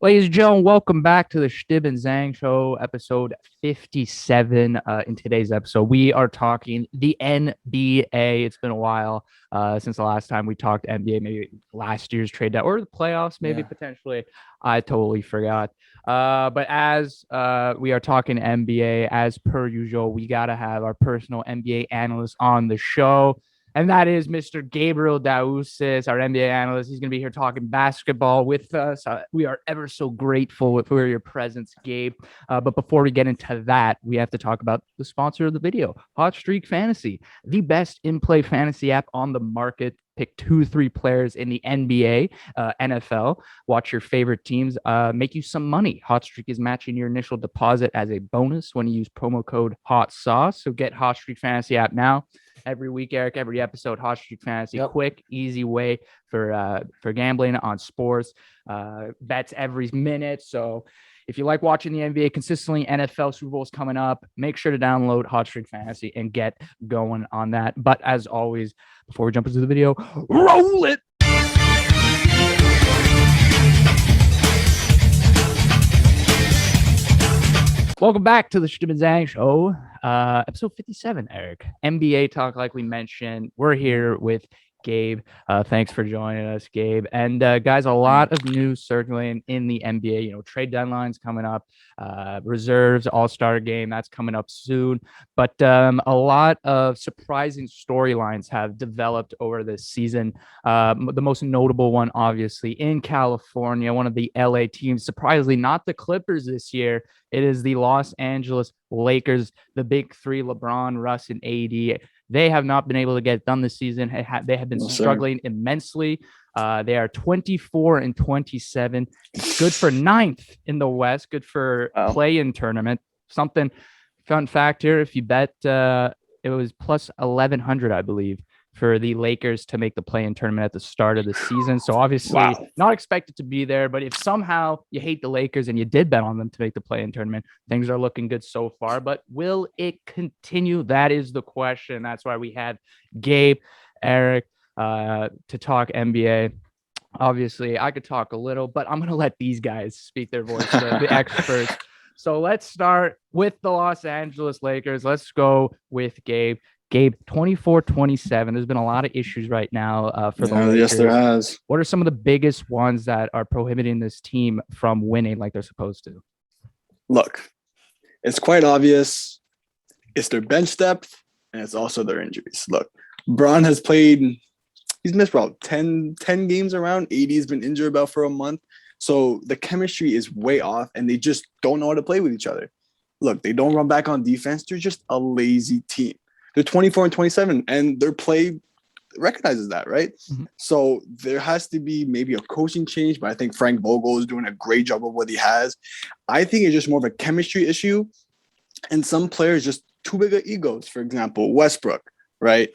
Ladies and gentlemen, welcome back to the Chtib Zhang Show, episode 57. In today's episode, we are talking the NBA. It's been a while since the last time we talked NBA, maybe last year's trade deadline or the playoffs, maybe Yeah. potentially. I totally forgot. But as we are talking NBA, as per usual, we got to have our personal NBA analyst on the show. And that is Mr. Gabriel Daoussis, our NBA analyst. He's going to be here talking basketball with us. We are ever so grateful for your presence, Gabe. But before we get into that, we have to talk about the sponsor of the video, Hot Streak Fantasy, the best in-play fantasy app on the market. Pick 2-3 players in the NBA, NFL. Watch your favorite teams. Make you some money. Hot Streak is matching your initial deposit as a bonus when you use promo code Hot Sauce. So get Hot Streak Fantasy app now. Every week, Eric, every episode, Hot Streak Fantasy, Yep. quick, easy way for gambling on sports, bets every minute. So if you like watching the NBA consistently, NFL Super Bowl's coming up, make sure to download Hot Streak Fantasy and get going on that. But as always, before we jump into the video, roll it. Welcome back to the Chtib Zhang Show, episode 57, Eric. NBA talk, like we mentioned. We're here with Gabe. Thanks for joining us, Gabe. And guys, a lot of news circulating in the NBA. You know, trade deadlines coming up, reserves, All-Star game that's coming up soon. But a lot of surprising storylines have developed over this season. The most notable one, obviously, in California, one of the LA teams. Surprisingly, not the Clippers this year. It is the Los Angeles Lakers, the big three: LeBron, Russ, and AD. They have not been able to get it done this season. They have been struggling immensely. They are 24-27, good for ninth in the West, good for play-in tournament. Something fun fact here: if you bet, it was plus 1,100, I believe, for the Lakers to make the play-in tournament at the start of the season. So obviously not expected to be there, but if somehow you hate the Lakers and you did bet on them to make the play-in tournament, things are looking good so far. But will it continue? That is the question. That's why we had Gabe, Eric, to talk NBA. Obviously, I could talk a little, but I'm going to let these guys speak their voice, the experts. So let's start with the Los Angeles Lakers. Let's go with Gabe. Gabe, 24-27. There's been a lot of issues right now for the Lakers. Yes, there has. What are some of the biggest ones that are prohibiting this team from winning like they're supposed to? Look, it's quite obvious. It's their bench depth, and it's also their injuries. Look, Braun has played – he's missed about 10 games around. AD's been injured about for a month. So the chemistry is way off, and they just don't know how to play with each other. Look, they don't run back on defense. They're just a lazy team. They're 24-27, and their play recognizes that, right? Mm-hmm. So there has to be maybe a coaching change, but I think Frank Vogel is doing a great job of what he has. I think it's just more of a chemistry issue, and some players just too big of egos. For example, Westbrook, right?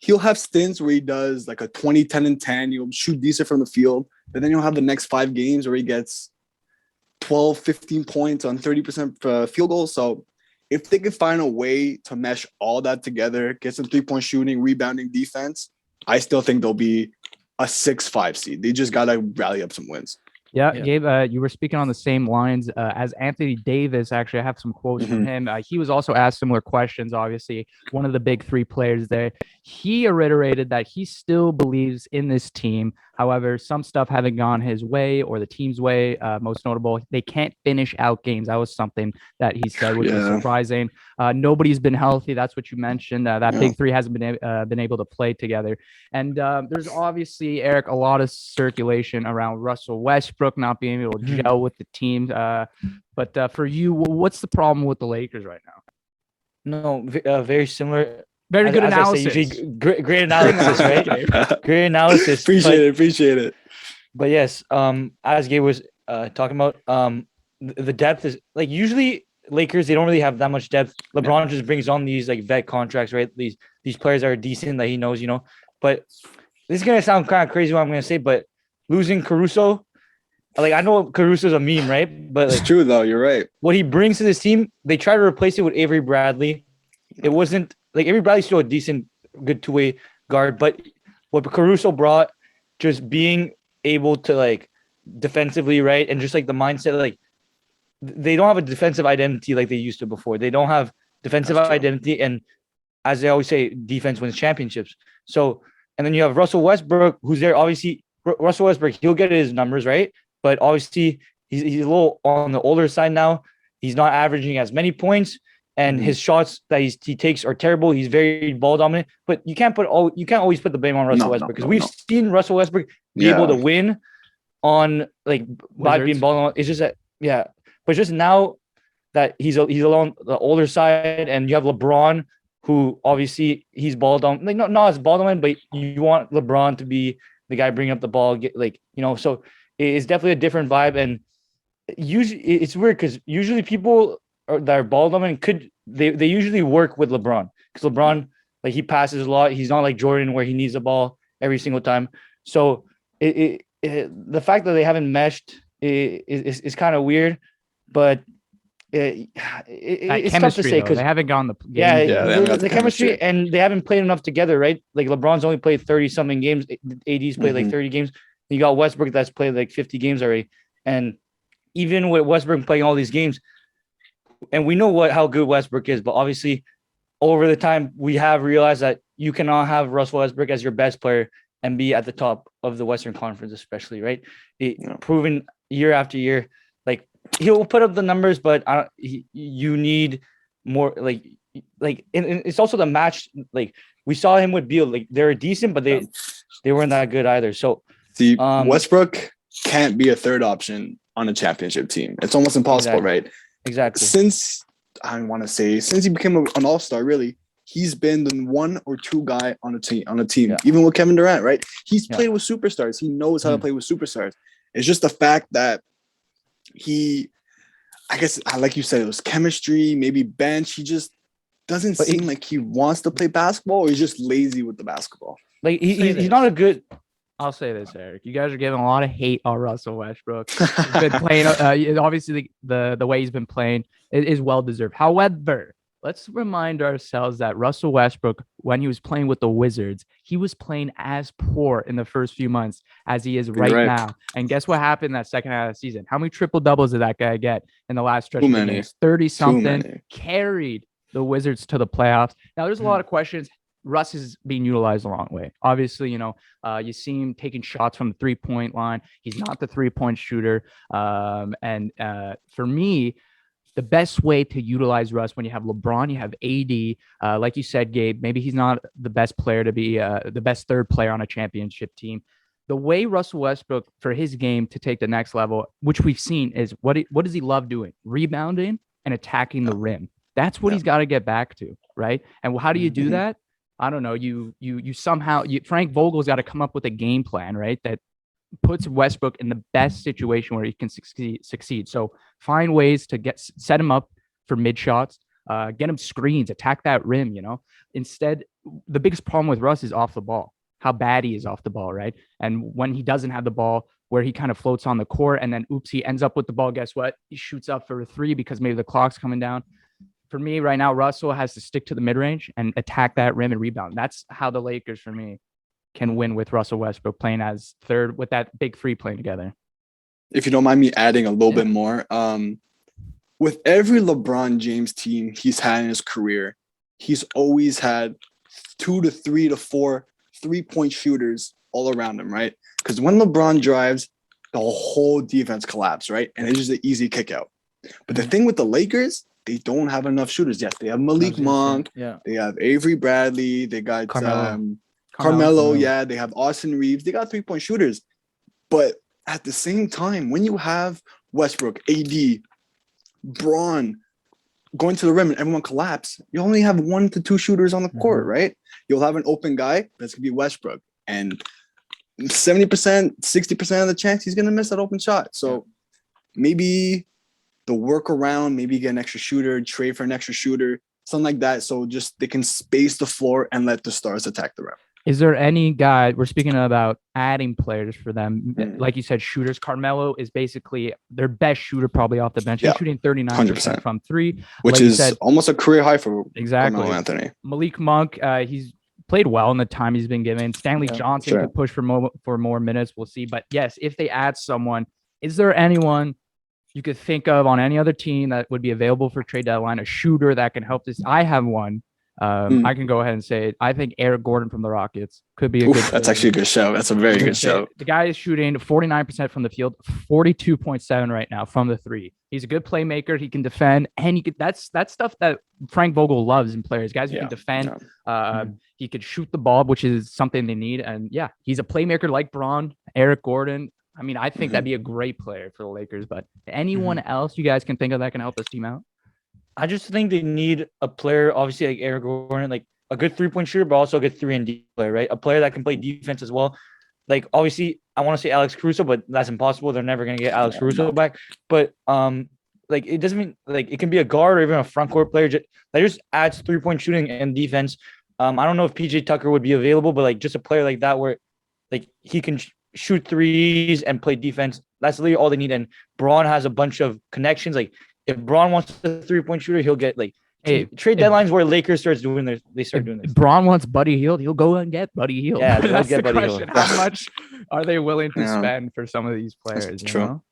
He'll have stints where he does like a 20, 10, and 10. He'll shoot decent from the field, but then you'll have the next 5 games where he gets 12, 15 points on 30% field goals. So if they can find a way to mesh all that together, get some 3-point shooting, rebounding, defense, I still think they'll be a 6-5 seed. They just got to rally up some wins. Yeah, Gabe, you were speaking on the same lines as Anthony Davis. Actually, I have some quotes from him. He was also asked similar questions, obviously, one of the big 3 players there. He reiterated that he still believes in this team. However, some stuff haven't gone his way or the team's way. Most notable, they can't finish out games. That was something that he said, which was surprising. Nobody's been healthy. That's what you mentioned. That big 3 hasn't been able to play together. And there's obviously, Eric, a lot of circulation around Russell Westbrook not being able to gel with the team. But for you, what's the problem with the Lakers right now? No, very similar. Very good analysis. Great analysis, right? Great analysis. Appreciate it. But yes, as Gabe was talking about, the depth is like usually Lakers, they don't really have that much depth. LeBron just brings on these like vet contracts, right? These players are decent that he knows, you know. But this is gonna sound kind of crazy what I'm gonna say, but losing Caruso, like I know Caruso's a meme, right? But it's true though, you're right. What he brings to this team, they try to replace it with Avery Bradley. It wasn't like Avery Bradley's still a decent, good 2-way guard, but what Caruso brought, just being able to like defensively, right? And just like the mindset, like they don't have a defensive identity like they used to before. They don't have defensive identity, and as they always say, defense wins championships. So, and then you have Russell Westbrook, who's there. Obviously, Russell Westbrook, he'll get his numbers, right? But obviously, he's a little on the older side now. He's not averaging as many points, and his shots that he takes are terrible. He's very ball dominant, but you can't always put the blame on Russell Westbrook, because we've seen Russell Westbrook be able to win on like by being ball dominant. It's just that but just now that he's along the older side, and you have LeBron, who obviously he's ball dominant, like not as ball dominant, but you want LeBron to be the guy bringing up the ball, so it's definitely a different vibe. And usually it's weird because usually people that are ball dominant they usually work with LeBron, because LeBron, like, he passes a lot. He's not like Jordan where he needs the ball every single time. So the fact that they haven't meshed is kind of weird, but it's tough to say because they haven't gone the game. The chemistry, and they haven't played enough together, right? Like LeBron's only played 30 something games. AD's played like 30 games. You got Westbrook that's played like 50 games already. And even with Westbrook playing all these games, and we know how good Westbrook is, but obviously over the time we have realized that you cannot have Russell Westbrook as your best player and be at the top of the Western Conference, especially, right? Proven year after year. Like, he'll put up the numbers, but you need more. Like, and it's also the match. Like, we saw him with Beal. Like, they were decent, but they weren't that good either. So, see, Westbrook can't be a third option on a championship team. It's almost impossible, right? Exactly. Since he became an all-star, really, he's been the one or two guy on a team. Even with Kevin Durant, right? He's played with superstars. He knows how to play with superstars. It's just the fact that I guess, like you said, it was chemistry, maybe bench. He just doesn't seem like he wants to play basketball, or he's just lazy with the basketball. Like, he's not a good. I'll say this, Eric. You guys are giving a lot of hate on Russell Westbrook. He's been playing, obviously, the way he's been playing is well deserved. However, let's remind ourselves that Russell Westbrook, when he was playing with the Wizards, he was playing as poor in the first few months as he is right now. And guess what happened that second half of the season? How many triple doubles did that guy get in the last stretch of the games? 30-something. Carried the Wizards to the playoffs. Now, there's a lot of questions. Russ is being utilized the wrong way. Obviously, you see him taking shots from the 3-point line. He's not the 3-point shooter. And for me, the best way to utilize Russ, when you have LeBron, you have AD, like you said, Gabe, maybe he's not the best player to be the best third player on a championship team. The way Russell Westbrook, for his game to take the next level, which we've seen, is what does he love doing? Rebounding and attacking the rim. That's what he's got to get back to, right? And how do you do that? I don't know. You somehow Frank Vogel's got to come up with a game plan, right? That puts Westbrook in the best situation where he can succeed. So find ways to set him up for mid shots, get him screens, attack that rim. Instead, the biggest problem with Russ is off the ball. How bad he is off the ball, right? And when he doesn't have the ball, where he kind of floats on the court, and then he ends up with the ball. Guess what? He shoots up for a 3 because maybe the clock's coming down. For me right now, Russell has to stick to the mid-range and attack that rim and rebound. That's how the Lakers, for me, can win with Russell Westbrook playing as third with that big three playing together. If you don't mind me adding a little bit more, with every LeBron James team he's had in his career, he's always had 2 to 3 to 4 3-point shooters all around him, right? Because when LeBron drives, the whole defense collapses, right? And it's just an easy kick out. But the thing with the Lakers, they don't have enough shooters. Yes, they have Malik Monk. Yeah. They have Avery Bradley. They got Carmelo. Yeah, they have Austin Reeves. They got 3-point shooters. But at the same time, when you have Westbrook, AD, Braun going to the rim and everyone collapse, you only have 1 to 2 shooters on the court, right? You'll have an open guy. That's going to be Westbrook. And 70%, 60% of the chance he's going to miss that open shot. So maybe the workaround, maybe get an extra shooter, trade for an extra shooter, something like that. So just they can space the floor and let the stars attack the rim. Is there any guy, we're speaking about adding players for them, like you said, shooters. Carmelo is basically their best shooter probably off the bench. He's shooting 39% from 3. Which like is almost a career high for Carmelo Anthony. Malik Monk, he's played well in the time he's been given. Stanley Johnson could push for more minutes. We'll see. But yes, if they add someone Is there anyone you could think of on any other team that would be available for trade deadline, a shooter that can help this? I have one. I can go ahead and say it. I think Eric Gordon from the Rockets could be a good. That's actually a good show. That's a very good show. The guy is shooting 49% from the field, 42.7 right now from the three. He's a good playmaker. He can defend, and he could. That's stuff that Frank Vogel loves in players. Guys who can defend. He could shoot the ball, which is something they need. And yeah, he's a playmaker like Braun, Eric Gordon. I mean, I think that'd be a great player for the Lakers. But anyone else you guys can think of that can help this team out? I just think they need a player, obviously like Eric Gordon, like a good 3-point shooter, but also a good 3-and-D player, right? A player that can play defense as well. Like obviously, I want to say Alex Caruso, but that's impossible. They're never gonna get Alex Caruso back. But like it doesn't mean like it can be a guard or even a front court player that just adds 3-point shooting and defense. I don't know if PJ Tucker would be available, but like just a player like that where like he can shoot threes and play defense. That's literally all they need. And Braun has a bunch of connections. Like if Braun wants a 3-point shooter, he'll get like trade deadlines where Lakers start doing this. If Braun wants Buddy Hield, he'll go and get Buddy Hield. Yeah, they'll get Buddy Hield. How much are they willing to spend for some of these players? True. You know?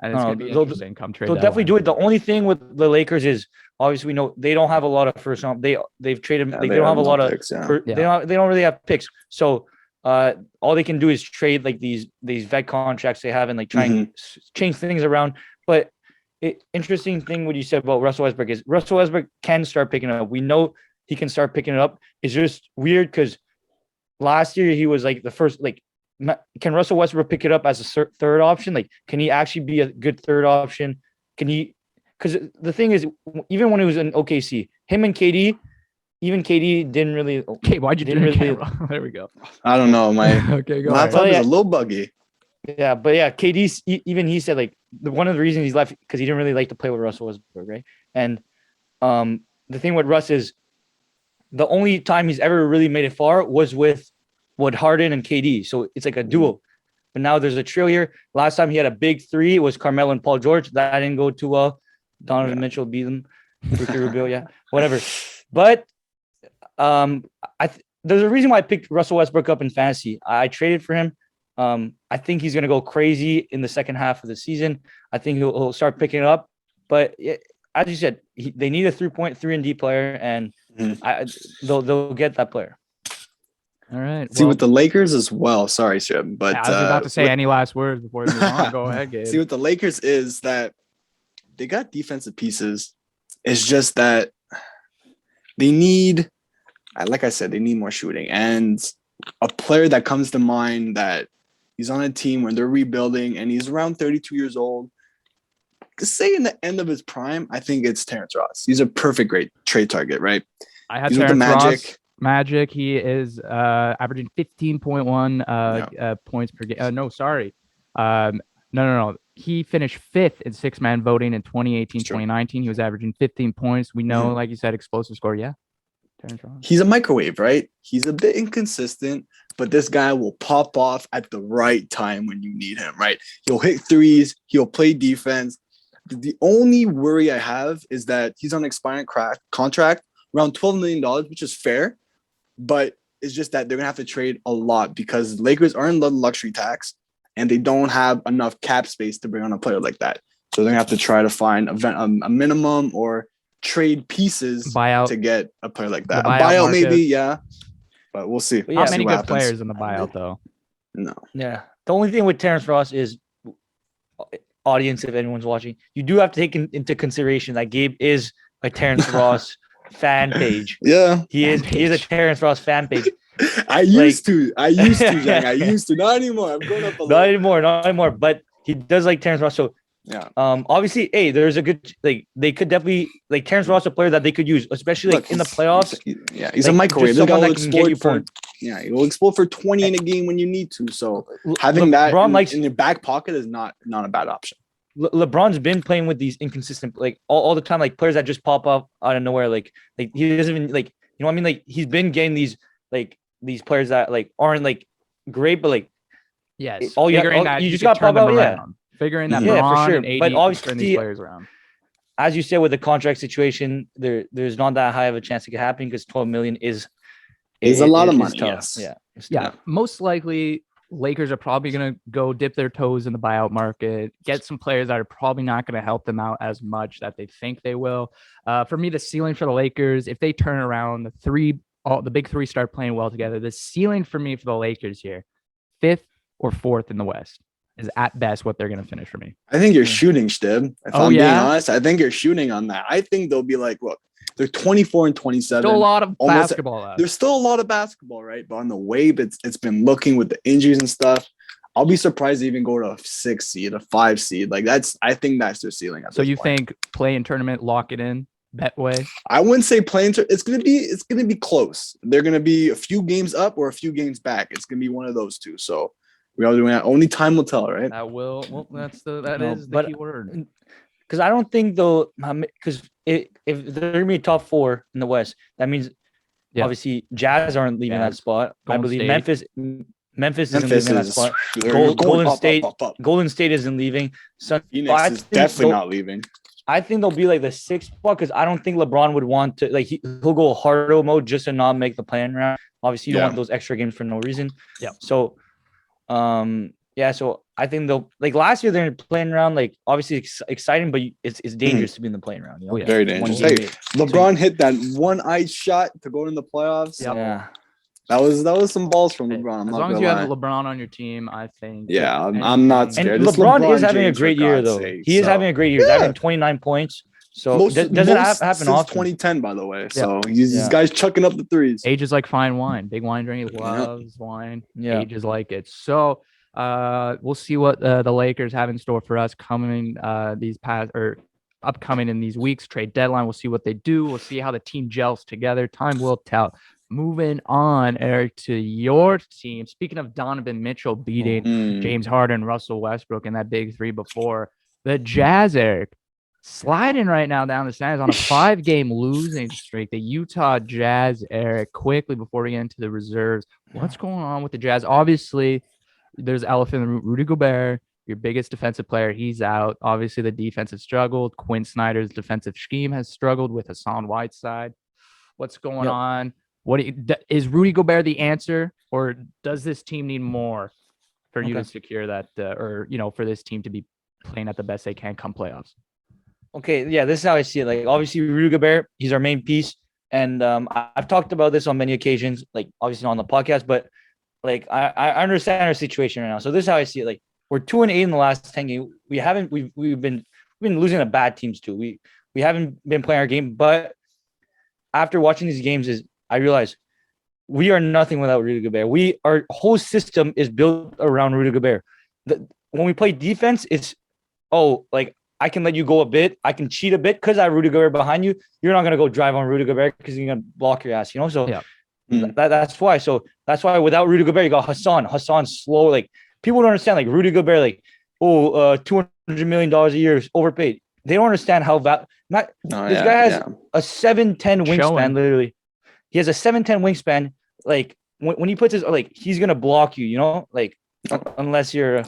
And it's gonna be interesting come trade. They'll definitely do it. The only thing with the Lakers is obviously we know they don't have a lot of first round. They've traded. They don't have a lot of picks. They don't really have picks. So all they can do is trade like these vet contracts they have and like try and change things around. But interesting thing what you said about Russell Westbrook is Russell Westbrook can start picking it up. We know he can start picking it up. It's just weird because last year he was like the first. Like, can Russell Westbrook pick it up as a third option? Like, can he actually be a good third option? Can he? Because the thing is, even when he was in OKC, him and KD. Even KD didn't really. Okay, why'd you do it? There we go. I don't know. My go laptop is a little buggy. Yeah, but yeah, KD even he said like one of the reasons he's left because he didn't really like to play with Russell Westbrook, right? And the thing with Russ is the only time he's ever really made it far was with Harden and KD. So it's like a duo. But now there's a trio here. Last time he had a big three, it was Carmelo and Paul George. That didn't go too well. Donovan Mitchell beat them. Ricky Rubio, whatever. But there's a reason why I picked Russell Westbrook up in fantasy. I traded for him. I think he's going to go crazy in the second half of the season. I think he'll start picking it up. But as you said, they need a 3-and-D player, and they'll get that player. All right. See, with the Lakers as well. Sorry, Shib, but I was about to say any last words before we move on. Go ahead, Gabe. See, with the Lakers is that they got defensive pieces. It's just that they need, like I said, they need more shooting. And a player that comes to mind that he's on a team when they're rebuilding and he's around 32 years old, say in the end of his prime, I think it's Terrence Ross. He's a perfect great trade target, right? I have Terrence Ross. Magic. He is averaging 15.1 points per game. No, sorry. No. He finished fifth in six-man voting in 2018-2019. He was averaging 15 points. We know, like you said, explosive score. Yeah. He's a microwave, right? He's a bit inconsistent, but this guy will pop off at the right time when you need him, right? He'll hit threes. He'll play defense. The only worry I have is that he's on an expiring contract, around $12 million, which is fair, but it's just that they're going to have to trade a lot because Lakers are in the luxury tax and they don't have enough cap space to bring on a player like that. So they're going to have to try to find a minimum or trade pieces to get a player like that. A buyout maybe, yeah. But we'll see. But not many good players in the buyout, though. No. Yeah. The only thing with Terrence Ross is, audience, if anyone's watching, you do have to take into consideration that Gabe is a Terrence Ross fan page. Yeah. He is a Terrence Ross fan page. I used to, Zhang. I used to. Not anymore. I'm going up a little. Not anymore. But he does like Terrence Ross. So yeah. Obviously, there's a good they could definitely like Terrence Ross, a player that they could use, especially in the playoffs. He's a microwave. Someone that can get you points. Yeah, he will explode for 20 in a game when you need to. So having that in your back pocket is not a bad option. LeBron's been playing with these inconsistent, like all the time, like players that just pop up out of nowhere. Like he doesn't even like, you know what I mean? Like he's been getting these players that like aren't like great, but like yes, you just got to pop out. Yeah, figuring that for sure. And AD but obviously, these players around. As you said, with the contract situation, there's not that high of a chance it could happen because $12 million is a lot of money. Tough. Yes. Yeah. Most likely Lakers are probably going to go dip their toes in the buyout market, get some players that are probably not going to help them out as much that they think they will. For me, the ceiling for the Lakers, if they turn around the big three start playing well together, the ceiling for me for the Lakers here, 5th or 4th in the West, is at best what they're going to finish for me. I think you're shooting, Chtib. If I'm being honest, I think you're shooting on that. I think they'll be like, look, they're 24 and 27. Still a lot of basketball left. There's still a lot of basketball, right? But on the way it's been looking with the injuries and stuff, I'll be surprised to even go to a 6 seed, a 5 seed. Like I think that's their ceiling. So you think play-in tournament, lock it in, bet way? I wouldn't say play-in. It's gonna be close. They're gonna be a few games up or a few games back. It's gonna be one of those two. So we are doing that. Only time will tell, right? That will. Well, is the key word. Because I don't think though, because if they're gonna be top 4 in the West, that means obviously Jazz aren't leaving that spot. Golden I believe State. Memphis isn't leaving that spot. Golden State isn't leaving. So Phoenix is definitely not leaving. I think they'll be like the 6th spot because I don't think LeBron would want to he'll go hard mode just to not make the play-in round. Obviously, you don't want those extra games for no reason. Yeah. So, so I think they'll last year they're in the playing round. Like obviously it's exciting, but it's dangerous to be in the playing round. You know? Very dangerous. Hey, LeBron hit that one-eyed shot to go in the playoffs. Yep. Yeah, that was some balls from LeBron. As long as you have LeBron on your team, I think. Yeah, I'm not scared. And LeBron is having a great year though. He is having a great year. He's having 29 points. So doesn't happen since often. 2010, by the way. So these guys chucking up the threes. Age is like fine wine. Big wine drinker loves wine. Yeah. Age is like it. So we'll see what the Lakers have in store for us coming upcoming in these weeks. Trade deadline. We'll see what they do. We'll see how the team gels together. Time will tell. Moving on, Eric, to your team. Speaking of Donovan Mitchell beating James Harden, Russell Westbrook, and that big 3 before, the Jazz, Eric, sliding right now down the standings on a 5-game losing streak. The Utah Jazz, Eric, quickly before we get into the reserves. What's going on with the Jazz? Obviously, there's elephant in the room. Rudy Gobert, your biggest defensive player, he's out. Obviously, the defense has struggled. Quinn Snyder's defensive scheme has struggled with Hassan Whiteside. What's going on? Is Rudy Gobert the answer, or does this team need more for you to secure that, for this team to be playing at the best they can come playoffs? Okay, yeah, this is how I see it. Like, obviously, Rudy Gobert, he's our main piece. And I've talked about this on many occasions, like, obviously not on the podcast, but, like, I understand our situation right now. So this is how I see it. Like, we're 2-8 in the last 10 games. We've been losing to bad teams, too. We haven't been playing our game. But after watching these games, I realize we are nothing without Rudy Gobert. Our whole system is built around Rudy Gobert. When we play defense, it's, I can let you go a bit. I can cheat a bit because I have Rudy Gobert behind you. You're not going to go drive on Rudy Gobert because you're going to block your ass, So that's why. So that's why without Rudy Gobert, you got Hassan. Hassan's slow. Like, people don't understand, like, Rudy Gobert, $200 million a year is overpaid. They don't understand how guy has a 7'10" wingspan, literally. He has a 7'10" wingspan. Like, when he puts his, he's going to block you, unless you're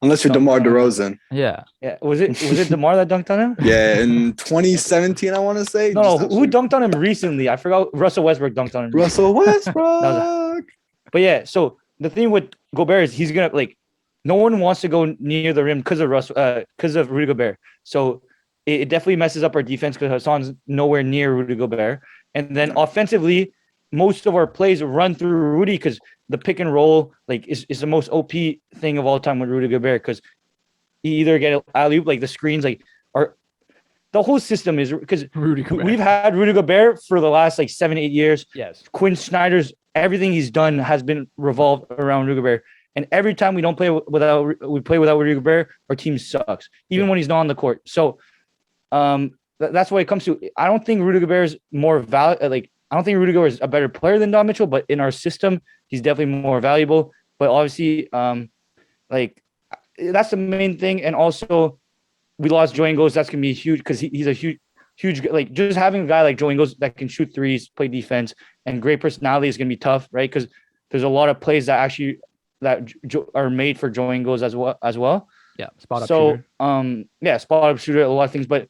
DeMar DeRozan. Yeah. Was it DeMar that dunked on him? Yeah, in 2017, I want to say. No, who dunked on him recently? I forgot. Russell Westbrook dunked on him. Russell Westbrook. But yeah, so the thing with Gobert is he's gonna no one wants to go near the rim because of Rudy Gobert. So it definitely messes up our defense because Hassan's nowhere near Rudy Gobert. And then offensively, most of our plays run through Rudy because the pick and roll is the most OP thing of all time with Rudy Gobert because he either get alley-oop, the screens, the whole system is because we've had Rudy Gobert for the last 7-8 years. Yes. Quinn Snyder's everything he's done has been revolved around Rudy Gobert. And every time we play without Rudy Gobert, our team sucks, even when he's not on the court. So that's what it comes to. I don't think Rudy Gobert is more valuable. I don't think Rudy Gobert is a better player than Don Mitchell, but in our system, he's definitely more valuable. But obviously, that's the main thing. And also, we lost Joe Ingles. That's gonna be huge because he's a huge, just having a guy like Joe Ingles that can shoot threes, play defense, and great personality is gonna be tough, right? Because there's a lot of plays that are made for Joe Ingles as well. Yeah, spot up shooter. Spot up shooter, a lot of things, but.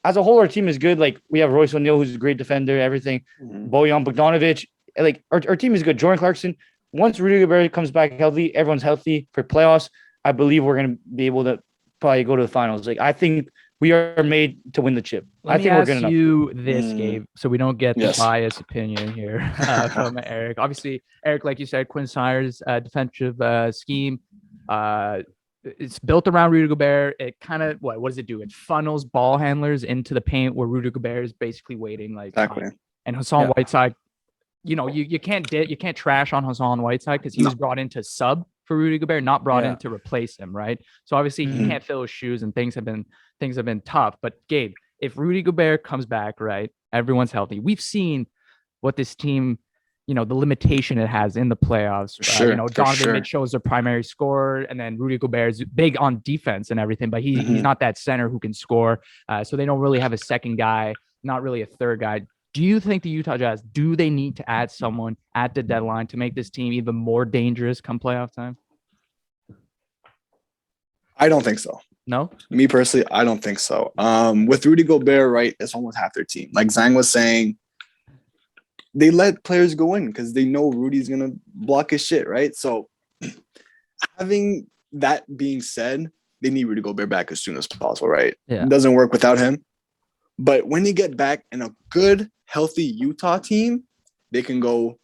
As a whole, our team is good. We have Royce O'Neal, who's a great defender, everything. Bojan Bogdanovic. Our team is good. Jordan Clarkson, once Rudy Gobert comes back healthy, everyone's healthy for playoffs. I believe we're going to be able to probably go to the finals. Like I think we are made to win the chip. Let I me think we're ask good enough. you this, Gabe, so we don't get the Yes. biased opinion here from Eric. Obviously, Eric, like you said, Quinn Snyder's defensive scheme, it's built around Rudy Gobert. It kind of what does it do? It funnels ball handlers into the paint where Rudy Gobert is basically waiting like Exactly. time. And Hassan Whiteside, you can't trash on Hassan Whiteside because he was brought in to sub for Rudy Gobert, not brought in to replace him, right? So obviously he can't fill his shoes, and things have been tough. But Gabe, if Rudy Gobert comes back, right, everyone's healthy. We've seen what this team, the limitation it has in the playoffs. Sure, Donovan Mitchell is their primary scorer, and then Rudy Gobert is big on defense and everything, but he's not that center who can score. So they don't really have a second guy, not really a third guy. Do you think the Utah Jazz, do they need to add someone at the deadline to make this team even more dangerous come playoff time? I don't think so. No? Me personally, I don't think so. With Rudy Gobert, right, it's almost half their team. Like Zhang was saying, they let players go in because they know Rudy's going to block his shit, right? So having that being said, they need Rudy Gobert back as soon as possible, right? Yeah. It doesn't work without him. But when you get back in a good, healthy Utah team, they can go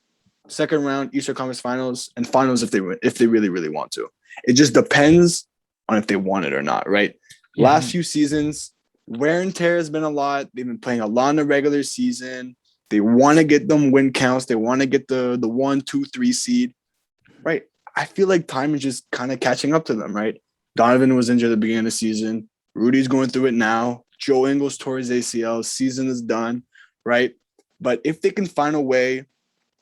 second round, Eastern Conference Finals, and finals if they really, really want to. It just depends on if they want it or not, right? Yeah. Last few seasons, wear and tear has been a lot. They've been playing a lot in the regular season. They want to get them win counts. They want to get the 1, 2, 3 seed, right? I feel like time is just kind of catching up to them, right? Donovan was injured at the beginning of the season. Rudy's going through it now. Joe Ingles tore his ACL. Season is done, right? But if they can find a way,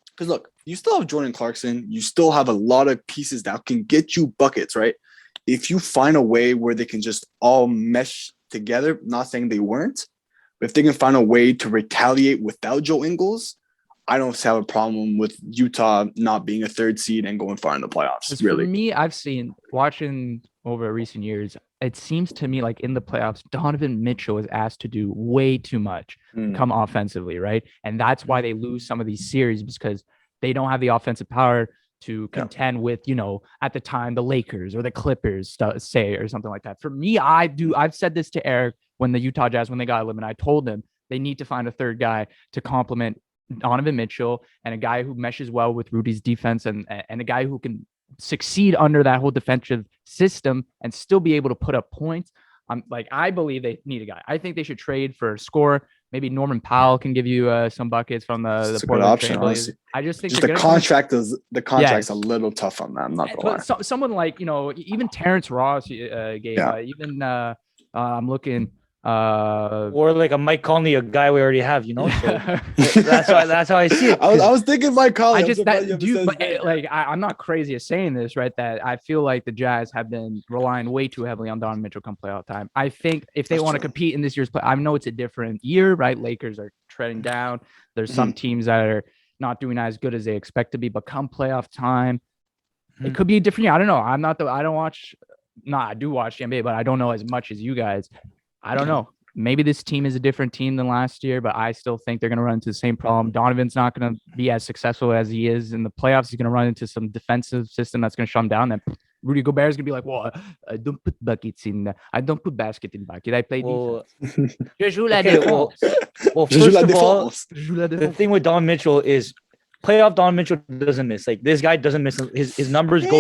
because look, you still have Jordan Clarkson. You still have a lot of pieces that can get you buckets, right? If you find a way where they can just all mesh together, not saying they weren't, but if they can find a way to retaliate without Joe Ingles, I don't have a problem with Utah not being a third seed and going far in the playoffs. Really. For me, I've seen, watching over recent years, it seems to me like in the playoffs, Donovan Mitchell is asked to do way too much come offensively, right? And that's why they lose some of these series, because they don't have the offensive power to contend with, at the time, the Lakers or the Clippers, say, or something like that. For me, I've said this to Eric when the Utah Jazz, when they got eliminated, I told them they need to find a third guy to complement Donovan Mitchell, and a guy who meshes well with Rudy's defense, and a guy who can succeed under that whole defensive system and still be able to put up points. I believe they need a guy. I think they should trade for a scorer. Maybe Norman Powell can give you some buckets from the Portland option. Honestly. I just think the contract's a little tough on that. I'm not gonna lie. Someone like even Terrence Ross, even I'm looking. Or like a Mike Conley, a guy we already have, So that's how I see it. I was thinking Mike Conley. I'm not crazy at saying this, right? That I feel like the Jazz have been relying way too heavily on Donovan Mitchell come playoff time. I think if they want to compete in this year's play, I know it's a different year, right? Lakers are treading down. There's some teams that are not doing as good as they expect to be, but come playoff time, it could be a different year. I don't know. I do watch the NBA, but I don't know as much as you guys. I don't know. Maybe this team is a different team than last year, but I still think they're going to run into the same problem. Donovan's not going to be as successful as he is in the playoffs. He's going to run into some defensive system that's going to shut him down. Then Rudy Gobert is going to be like, well, I don't put buckets in. I don't put basket in bucket. I play defense. Je joue la défense. Well, first of all, the thing with Don Mitchell is playoff Don Mitchell doesn't miss. Like, this guy doesn't miss. His numbers go.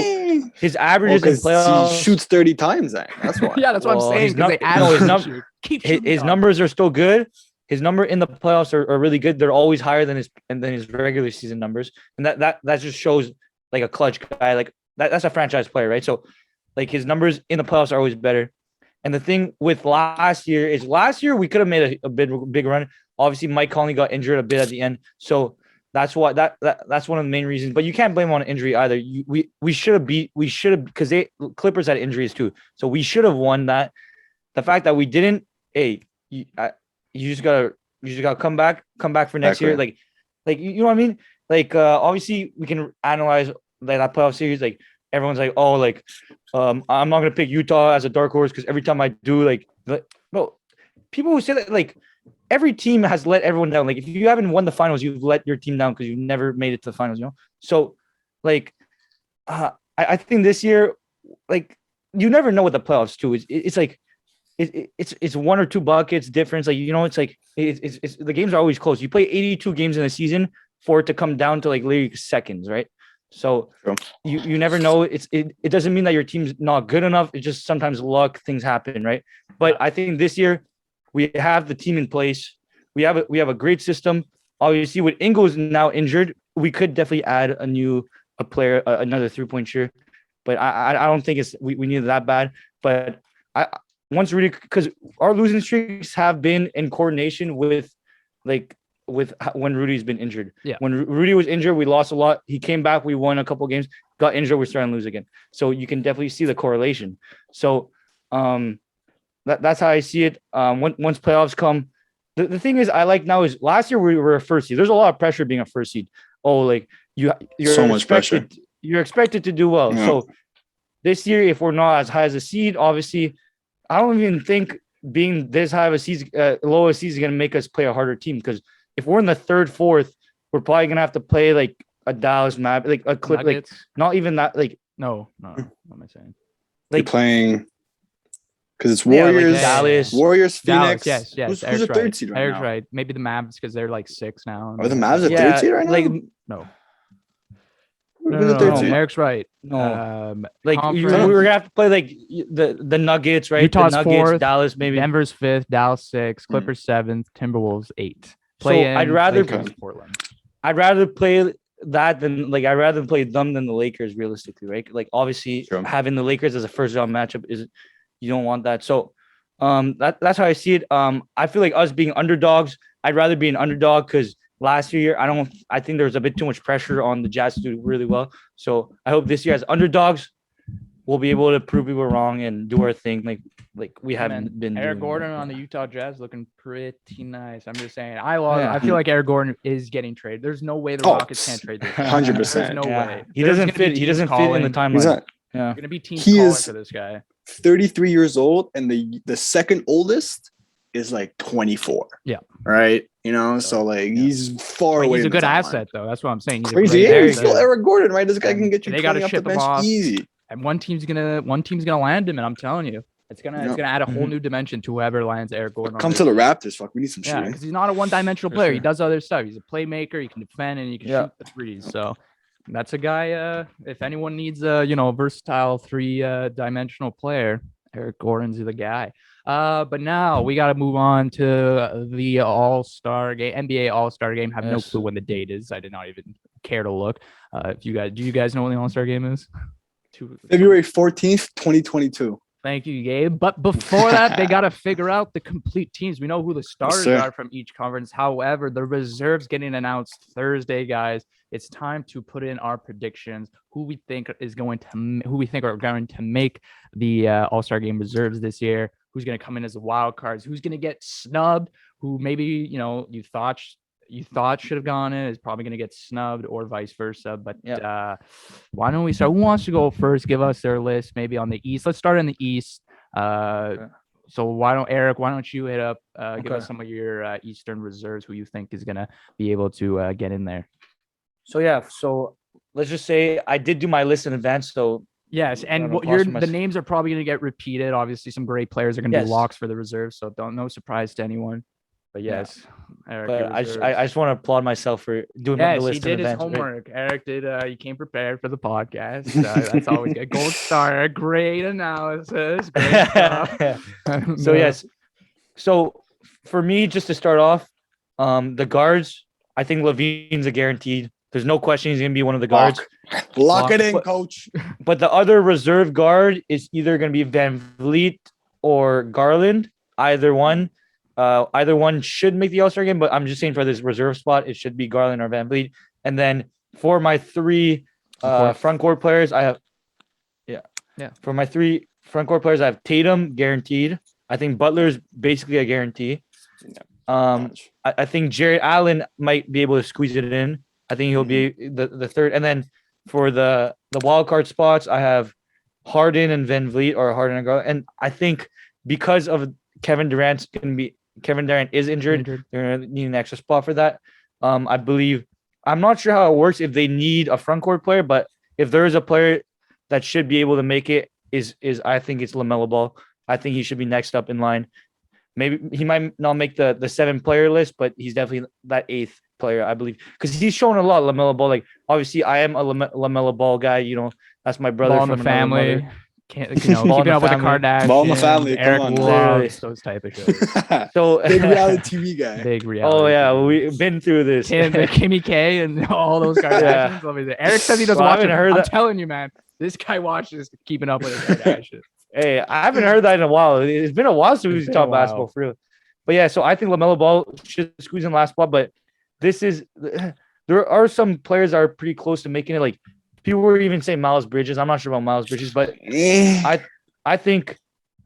His averages in playoffs. He shoots 30 times. That's why. Yeah, that's what I'm saying. His numbers are still good. His number in the playoffs are really good. They're always higher than his regular season numbers, and that just shows like a clutch guy. Like that's a franchise player, right? So, like, his numbers in the playoffs are always better. And the thing with last year we could have made a big run. Obviously, Mike Conley got injured a bit at the end, so that's why that's one of the main reasons. But you can't blame him on injury either. We should have because Clippers had injuries too, so we should have won that. The fact that we didn't, you just gotta come back for next year. Like you know what I mean? Like obviously we can analyze like that playoff series. Like everyone's like, oh, like I'm not gonna pick Utah as a dark horse because every time I do, like no, people who say that, like, every team has let everyone down. Like, if you haven't won the finals, you've let your team down because you never made it to the finals, So Like, I think this year, like, you never know what the playoffs too is. It's like it's one or two buckets difference. Like, it's like it's the games are always close. You play 82 games in a season for it to come down to like literally seconds, right? So True. you never know. It doesn't mean that your team's not good enough. It's just sometimes luck, things happen, right? But I think this year we have the team in place. We have a great system. Obviously, with Ingles now injured, we could definitely add a player, another 3-point shooter. But I don't think we need it that bad. But once Rudy, because our losing streaks have been in coordination with when Rudy's been injured. Yeah. When Rudy was injured, we lost a lot. He came back, we won a couple games. Got injured, we're starting to lose again. So you can definitely see the correlation. So that's how I see it. Once playoffs come, the thing is I like now is last year we were a first seed. There's a lot of pressure being a first seed. Oh, like you're so much pressure. You're expected to do well. Yeah. So this year, if we're not as high as a seed, obviously, I don't even think being this high of a seed, low a seed is going to make us play a harder team. Because if we're in the third, fourth, we're probably going to have to play like a Dallas map, like a clip, like not even that. Like no, what am I saying? Like you're playing because it's Warriors, like Dallas, Warriors, Phoenix. Yes. Who's the third seed right Eric's now? right. Maybe the Mavs because they're like 6 now. Are the Mavs a third seed right now? Like no. Who's the third seed? Eric's right. No. Like we conference. were gonna have to play like the Nuggets, right? Utah's the Nuggets, 4th, Dallas, maybe. Denver's 5th, Dallas 6th, Clippers 7th, Timberwolves 8th. So I'd rather Portland. I'd rather play that than I'd rather play them than the Lakers realistically, right? Like obviously having the Lakers as a first round matchup is you don't want that. So that's how I see it. I feel like us being underdogs, I'd rather be an underdog because last year I think there was a bit too much pressure on the Jazz to do really well. So I hope this year as underdogs we'll be able to prove people wrong and do our thing like we haven't been. Eric Gordon on the Utah Jazz looking pretty nice. I'm just saying. I feel like Eric Gordon is getting traded. There's no way the Rockets can't trade this. 100%. There's no way. He doesn't fit in the timeline. Going to be teams calling for this guy. 33 years old, and the second oldest is like 24. Yeah. Right. So like he's far away. He's a good asset though. That's what I'm saying. He's crazy. He's still Eric Gordon, right? This guy can get you. They got to off the ship him bench off. Easy. And one team's gonna land him, and I'm telling you, it's gonna add a whole new dimension to whoever lands Eric Gordon. Come to the Raptors, fuck. We need some shooting. because he's not a one-dimensional player. He does other stuff. He's a playmaker. He can defend and he can shoot the threes. So that's a guy. If anyone needs a versatile 3-dimensional player, Eric Gordon's the guy. But now we got to move on to the All-Star game, NBA All-Star game. I have no clue when the date is. I did not even care to look. Do you guys know when the All-Star game is? February 14th, 2022. Thank you, Gabe. But before that, they got to figure out the complete teams. We know who the starters are from each conference. However, the reserves getting announced Thursday, guys. It's time to put in our predictions. Who we think are going to make the All-Star game reserves this year? Who's going to come in as the wild cards? Who's going to get snubbed? Who maybe you thought should have gone in is probably going to get snubbed, or vice versa. But why don't we start? Who wants to go first? Give us their list, maybe on the East. Let's start in the East. So why don't you hit up, give us some of your Eastern reserves, who you think is going to be able to get in there. So let's just say I did do my list in advance. So yes, and the names are probably going to get repeated. Obviously, some great players are going to be locks for the reserves, so no surprise to anyone. But yes, Eric. But I just want to applaud myself for doing the list. He did his homework. Right? Eric did. He came prepared for the podcast. That's always good. Gold star. Great analysis. Great stuff. So for me, just to start off, the guards. I think Levine's a guaranteed. There's no question he's going to be one of the guards. Lock it in, coach. But the other reserve guard is either going to be Van Vliet or Garland. Either one should make the All-Star game, but I'm just saying for this reserve spot, it should be Garland or Van Vliet. And then for my 3 front court players, I have For my 3 front court players, I have Tatum guaranteed. I think Butler's basically a guarantee. I think Jared Allen might be able to squeeze it in. I think he'll be the third. And then for the wild card spots, I have Harden and Van Vliet, or Harden and Garland. And I think because of Kevin Durant is injured. They're gonna need an extra spot for that. I believe, I'm not sure how it works if they need a front court player, but if there is a player that should be able to make it, is I think it's LaMelo Ball. I think he should be next up in line. Maybe he might not make the 7-player list, but he's definitely that 8th player, I believe, because he's shown a lot. LaMelo Ball, like obviously, I am a LaMelo Ball guy. You know, that's my brother Ball in from the another family. mother. Keeping Ball in the up with the family. Kardashians, Ball in the family, come Eric on. Vlogs, those type of shows. So Big reality TV guy. Big reality. Oh yeah, TV. we've been through this. Kimmy K and all those Kardashians. Let me say. Eric says he doesn't Well, I watch it. haven't heard I'm that. telling you, man, this guy watches Keeping Up with the Kardashians. Hey, I haven't heard that in a while. It's been a while since we've talked basketball for real. But yeah, so I think LaMelo Ball should squeeze in last spot. But there are some players that are pretty close to making it. Like people were even saying Miles Bridges. I'm not sure about Miles Bridges, but I think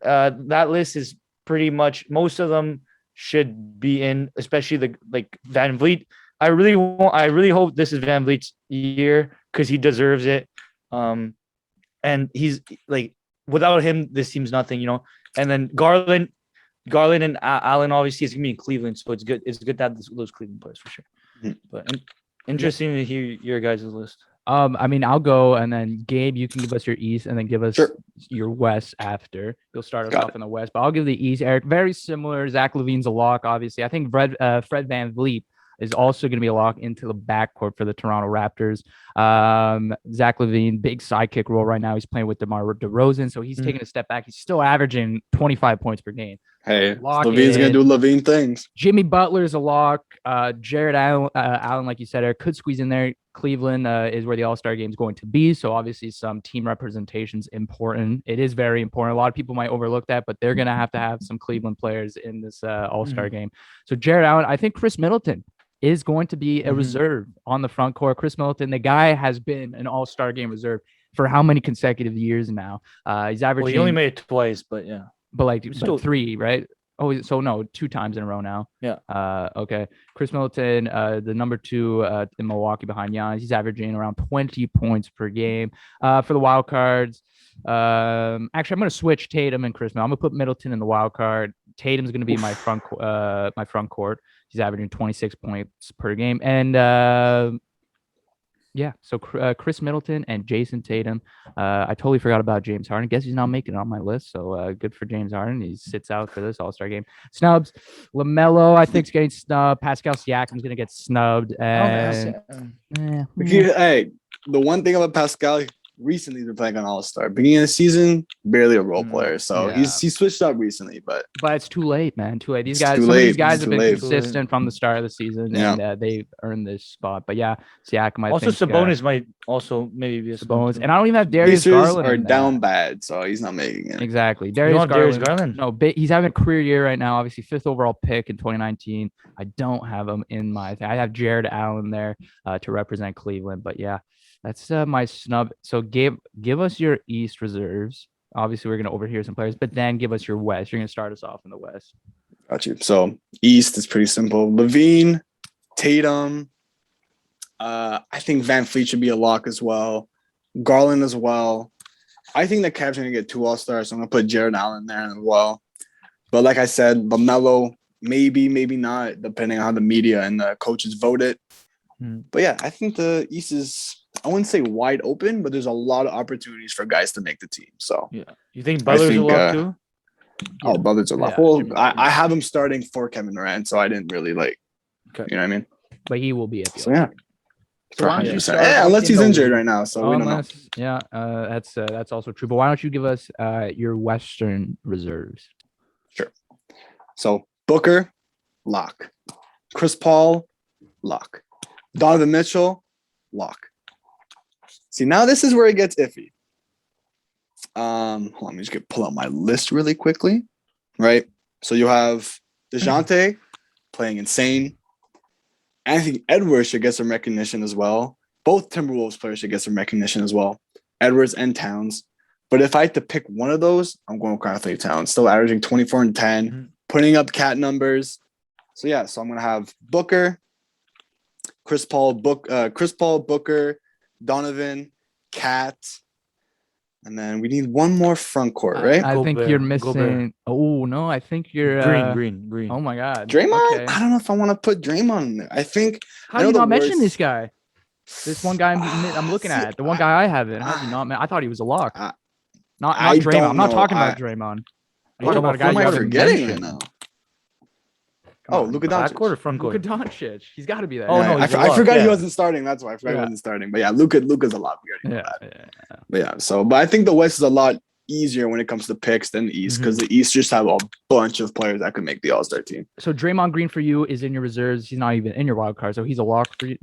that list is pretty much most of them should be in, especially the Van Vliet. I really hope this is Van Vliet's year because he deserves it. And he's like, without him, this team's nothing, you know. And then Garland and Allen obviously is gonna be in Cleveland, so it's good. It's good to have those Cleveland players for sure. But interesting to hear your guys' list. I mean, I'll go, and then Gabe, you can give us your East, and then give us your West after. You'll start us off in the West, but I'll give the East. Eric, very similar. Zach LaVine's a lock, obviously. I think Fred Van Vliet is also going to be a lock into the backcourt for the Toronto Raptors. Zach LaVine, big sidekick role right now. He's playing with DeMar DeRozan, so he's taking a step back. He's still averaging 25 points per game. Hey, LaVine's going to do LaVine things. Jimmy Butler is a lock. Jared Allen, like you said, Eric, could squeeze in there. Cleveland is where the All-Star game is going to be, so obviously some team representation is important. It is very important. A lot of people might overlook that, but they're going to have some Cleveland players in this All-Star game. So Jared Allen, I think Chris Middleton is going to be a reserve on the front court. Chris Milton, the guy has been an all-star game reserve for how many consecutive years now? He's averaging. Well, he only made it twice, but yeah. But still 3, right? Oh, so no, 2 times in a row now. Yeah. Okay. Chris Milton, the number 2 in Milwaukee behind Giannis. He's averaging around 20 points per game. For the wild cards, actually, I'm going to switch Tatum and Chris Middleton. I'm going to put Middleton in the wild card. Tatum's going to be my front court. He's averaging 26 points per game. And so Chris Middleton and Jason Tatum. I totally forgot about James Harden. Guess he's not making it on my list. So good for James Harden. He sits out for this All-Star game. Snubs. LaMelo, I think, is getting snubbed. Pascal Siakam's going to get snubbed. And Hey, the one thing about Pascal, recently been playing on All-Star. Beginning of the season, barely a role player. So he switched up recently, but it's too late, man. Too late. These guys have been consistent from the start of the season, and they've earned this spot. But yeah, Siakam. Also, Sabonis might also maybe be a Sabonis, and I don't even have Darius Garland. Are down bad, so he's not making it. Exactly, Darius Garland. No, he's having a career year right now. Obviously, 5th overall pick in 2019. I don't have him in my. I have Jared Allen there to represent Cleveland, but yeah. That's my snub. So give us your East reserves. Obviously, we're going to overhear some players, but then give us your West. You're going to start us off in the West. Got you. So East is pretty simple. LaVine, Tatum. I think Van Fleet should be a lock as well. Garland as well. I think the Cavs are going to get 2 All-Stars, so I'm going to put Jared Allen there as well. But like I said, LaMelo, maybe not, depending on how the media and the coaches vote it. But yeah, I think the East is, I wouldn't say wide open, but there's a lot of opportunities for guys to make the team. So yeah, you think Butler's a lock too? Oh, Butler's a lock. Yeah, well, I have him starting for Kevin Durant, so I didn't really you know what I mean? But he will be at the so yeah. So why don't you start unless he's injured right now, so we don't know. Yeah, that's also true. But why don't you give us your Western reserves? Sure. So Booker, lock. Chris Paul, lock. Donovan Mitchell, lock. See, now this is where it gets iffy. Hold on, let me just pull out my list really quickly. Right? So you have DeJounte playing insane. Anthony Edwards should get some recognition as well. Both Timberwolves players should get some recognition as well. Edwards and Towns. But if I had to pick one of those, I'm going with Karl Anthony Towns. Still averaging 24 and 10, putting up cat numbers. So yeah, so I'm going to have Booker, Chris Paul, Booker, Donovan, Cat, and then we need one more front court, right? I think you're missing. Oh no, I think you're Green. Oh my God, Draymond. Okay. I don't know if I want to put Draymond in there. I think. How do you not mention this guy? This one guy I'm looking at, the one guy I have it. How's he not? Man, I thought he was a lock. I- Not I Draymond. don't I'm not know. talking about Draymond. I'm talking about a guy Who am you I haven't forgetting right mentioned. now? Come Oh, on, Luka Back court or Doncic. front court? Luka Doncic. He's got to be that. Oh, Yeah, no, he's a I lock, forgot he yeah. wasn't starting. That's why I forgot he Yeah. wasn't starting. But yeah, Luka's a lot. We already know Yeah. that. Yeah. But yeah, but I think the West is a lot easier when it comes to picks than the East because the East just have a bunch of players that could make the All-Star team. So Draymond Green for you is in your reserves. He's not even in your wild card, so he's a lock for you.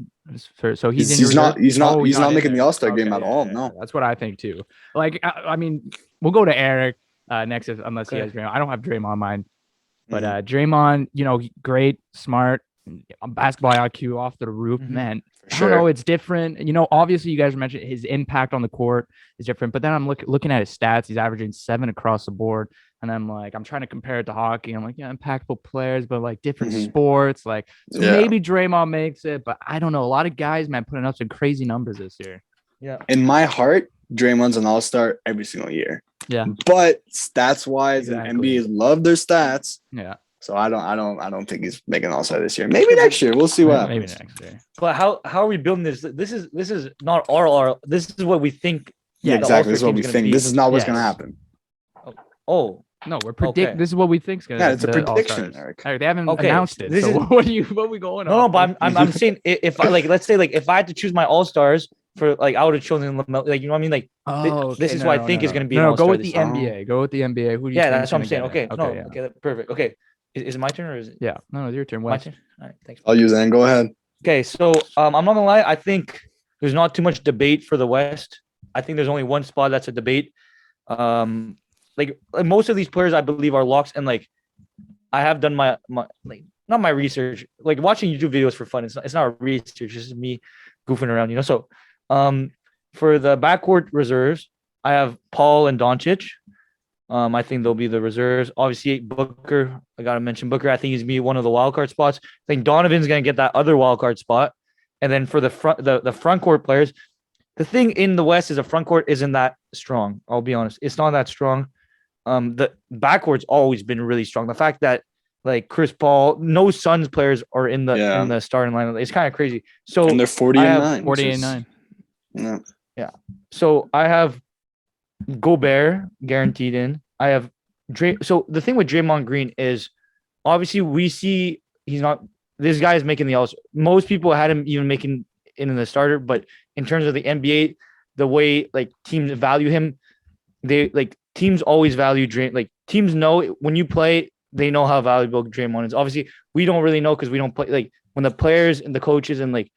So he's in your reserve? He's not in making there. the All-Star game Okay, at yeah, all. yeah, No. that's what I think too. Like I mean, we'll go to Eric next unless he has Draymond. I don't have Draymond on mine, but Draymond, great, smart, basketball IQ off the roof, man. I don't know, it's different. Obviously you guys mentioned his impact on the court is different, but then I'm looking at his stats. He's averaging 7 across the board. And I'm trying to compare it to hockey. I'm like, yeah, impactful players, but like different sports. Like, so maybe Draymond makes it, but I don't know. A lot of guys, man, putting up some crazy numbers this year. Yeah. In my heart, Draymond's an all-star every single year. Yeah. But stats-wise, Exactly. and NBA's love their stats. Yeah. So I don't think he's making an all-star this year. Maybe next year. We'll see what happens. Maybe next year. But how are we building this? This is not our. This is what we think. Yeah, the exactly. This is All-Star what we team's think. gonna This is not what's Yes. going to happen. Oh, No, we're Okay. This is what we think's gonna. Yeah, it's a the prediction, All-Stars. Eric. Eric, they haven't Okay, announced it. this So is- what are we going on? no, but I'm saying if I, like, let's say like if I had to choose my All Stars for like I would have chosen LaMelo, like, you know what I mean, like this is what I think is going to be an No, All-Star go with this the year. NBA. Go with the NBA. Who do you Yeah, think that's what I'm is saying. gonna Okay, get it? no, yeah. okay, perfect. Okay, is it my turn or is it Yeah, no, it's your turn. my Wes. turn? All right, thanks. I'll use it. And go ahead. Okay, so I'm not gonna lie. I think there's not too much debate for the West. I think there's only one spot that's a debate. Like most of these players, I believe, are locks, and like I have done my like not my research, like watching YouTube videos for fun. It's not research, it's just me goofing around, So, for the backcourt reserves, I have Paul and Doncic. I think they'll be the reserves. Obviously, Booker. I gotta mention Booker. I think he's gonna be one of the wild card spots. I think Donovan's gonna get that other wild card spot. And then for the front court players, the thing in the West is the front court isn't that strong. I'll be honest, it's not that strong. The backcourt's always been really strong. The fact that like Chris Paul, no Suns players are in the starting lineup. It's kind of crazy. So And they're 40 I and have 9. 40 and 9. Yeah. So I have Gobert guaranteed in. I have So the thing with Draymond Green is obviously we see he's not. This guy is making the All. Most people had him even making it in the starter, but in terms of the NBA, the way like teams value him, they like teams always value Like teams know when you play, they know how valuable Draymond is. Obviously, we don't really know because we don't play. Like when the players and the coaches and like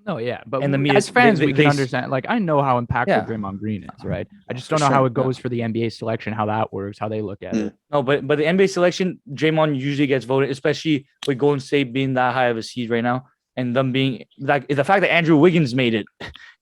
No, yeah, but And the media- as fans, they- we they- can understand. Like, I know how impactful Yeah. Draymond Green is, right? I just don't For know how sure, it goes for the NBA selection, how that works, how they look at it. no, but the NBA selection, Draymond usually gets voted, especially with Golden State being that high of a seed right now, and them being like the fact that Andrew Wiggins made it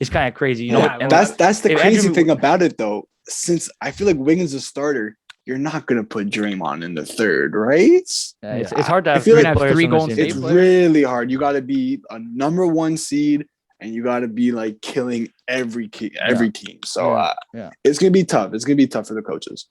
is kind of crazy. You know, Yeah, and That's the if crazy Andrew- thing about it, though. Since I feel like Wiggins is a starter, you're not gonna put Draymond in the third, right? it's hard to I have feel three like players three from the Golden same It's State team. players? really hard. You got to be a number 1 seed, and you got to be like killing every team. So Yeah. it's gonna be tough. It's gonna be tough for the coaches.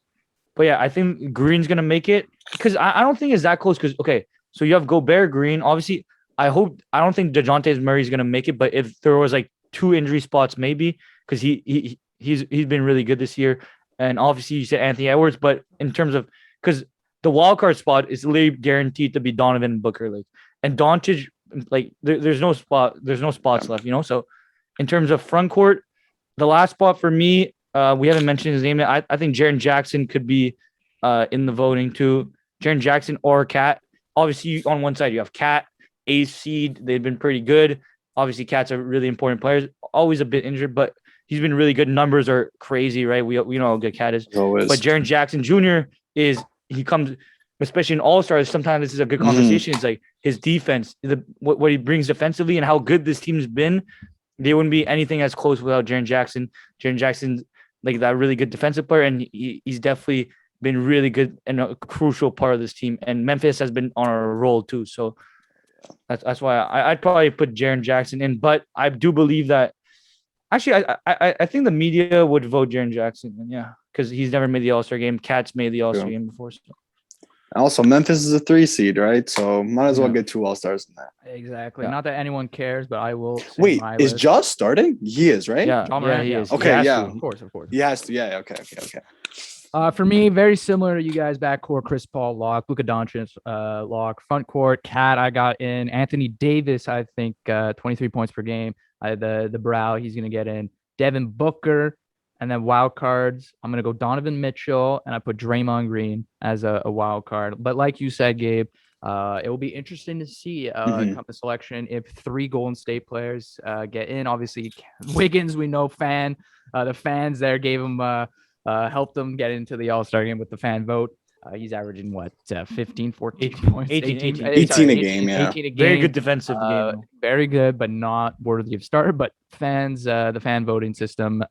But yeah, I think Green's gonna make it because I don't think it's that close. Because okay, so you have Gobert, Green. Obviously, I don't think DeJounte Murray's gonna make it. But if there was like 2 injury spots, maybe because he's been really good this year. And obviously, you said Anthony Edwards. But in terms of because the wild card spot is literally guaranteed to be Donovan and Booker, like and Doncic, like there's no spots left. So in terms of front court, the last spot for me. We haven't mentioned his name yet. I think Jaren Jackson could be in the voting too. Jaren Jackson or Cat. Obviously, on one side you have Cat, ace seed. They've been pretty good. Obviously, Cat's a really important player. Always a bit injured, but he's been really good. Numbers are crazy, right? We know how good Cat is. Always. But Jaren Jackson Jr. he comes, especially in All Stars. Sometimes this is a good conversation. It's like his defense, what he brings defensively, and how good this team's been. They wouldn't be anything as close without Jaren Jackson. Jaren Jackson's like that really good defensive player, and he's definitely been really good and a crucial part of this team. And Memphis has been on a roll too, so that's why I'd probably put Jaren Jackson in. But I do believe that actually I think the media would vote Jaren Jackson, yeah, because he's never made the All-Star game. Cat's made the All-Star game before. So. Also, Memphis is a 3 seed, right? So might as well Yeah. get 2 All-Stars in there. Exactly. Yeah. Not that anyone cares, but I will say Wait, my is list. Josh starting? He is, right? Yeah, John yeah, Morant, he yeah. is. Okay, He has yeah. to. Of course. He has to. Yeah. Okay. For me, very similar to you guys. Backcourt, Chris Paul, lock. Luka Doncic, lock. Front court, Cat. I got in Anthony Davis. I think 23 points per game. The brow. He's gonna get in. Devin Booker, and then wild cards. I'm gonna go Donovan Mitchell, and I put Draymond Green as a wild card. But like you said, Gabe, it will be interesting to see come the selection if 3 Golden State players get in. Obviously, Wiggins, we know the fans there gave him. Helped them get into the All-Star game with the fan vote. He's averaging what 15, 14 points, 18 a game, yeah. 18 a game. Very good defensive game. Very good, but not worthy of starter. But the fan voting system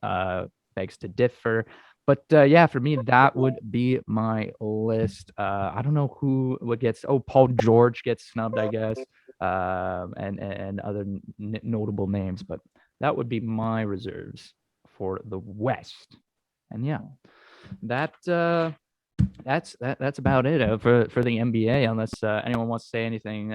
begs to differ. But yeah, for me, that would be my list. I don't know who would get. Oh, Paul George gets snubbed, I guess, and other notable names. But that would be my reserves for the West. And yeah, that's about it for the NBA. Unless anyone wants to say anything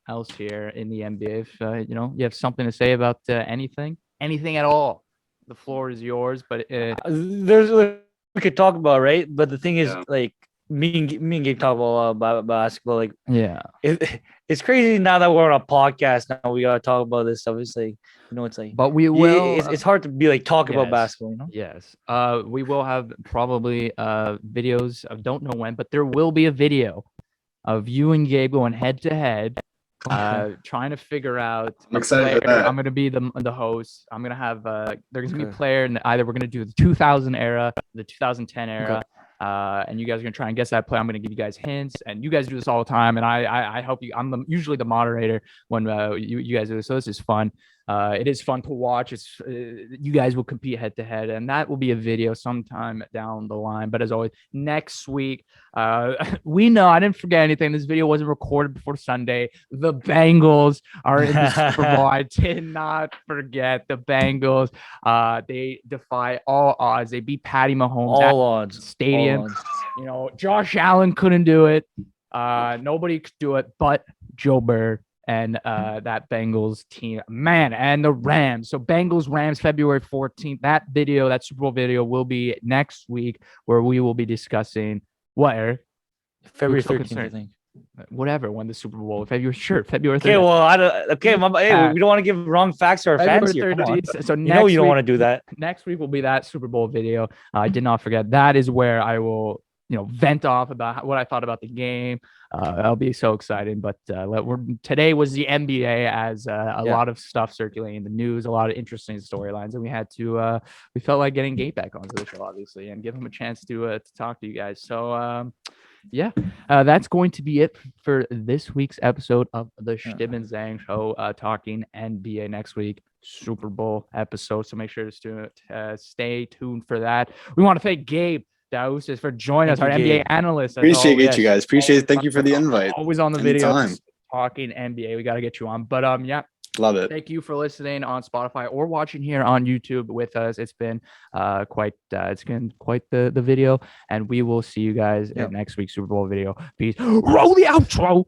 else here in the NBA, if you have something to say about anything at all, the floor is yours. But There's we could talk about, right? But the thing is, Yeah. like me and Gabe talk about basketball. Like, yeah, it's crazy now that we're on a podcast. Now we gotta talk about this stuff. It's like, it's like, but we will. It's hard to be like talk about Yes. basketball. Yes. We will have probably videos. I don't know when, but there will be a video of you and Gabe going head to head, trying to figure out. I'm excited for that. I'm gonna be the host. I'm gonna have there's gonna be a Okay. player, and either we're gonna do the 2000 era, the 2010 era. Okay. And you guys are gonna try and guess that play. I'm gonna give you guys hints, and you guys do this all the time. And I help you. I'm usually the moderator when you guys do this. So this is fun. It is fun to watch. It's you guys will compete head to head, and that will be a video sometime down the line. But as always, next week, we know I didn't forget anything. This video wasn't recorded before Sunday. The Bengals are in the Super Bowl. I did not forget the Bengals. They defy all odds. They beat Patty Mahomes All odds. Stadium. All odds. Josh Allen couldn't do it. Nobody could do it but Joe Burrow and that Bengals team, man, and the Rams. So Bengals Rams February 14th. That Super Bowl video will be next week, where we will be discussing what, Eric? February so 13th, I concerned. think. Whatever, when the Super Bowl, February 13th. Okay, well, I don't. Okay, we don't want to give wrong facts to our fans here. Come on. So You know you don't want to do that. Next week will be that Super Bowl video. I did not forget. That is where I will, vent off about what I thought about the game. I'll be so excited. But today was the NBA, as a lot of stuff circulating in the news, a lot of interesting storylines, and we had to. We felt like getting Gabe back onto the show, obviously, and give him a chance to talk to you guys. So. Yeah, that's going to be it for this week's episode of the Chtib Zhang Show. Talking NBA next week, Super Bowl episode. So make sure to stay tuned for that. We want to thank Gabe Daoussis for joining us, our NBA analyst. Appreciate you guys. Thank you for the invite. Always on the video Anytime. talking NBA. We got to get you on. But yeah. Love it. Thank you for listening on Spotify or watching here on YouTube with us. It's been quite the video, and we will see you guys in next week's Super Bowl video. Peace. Roll the outro.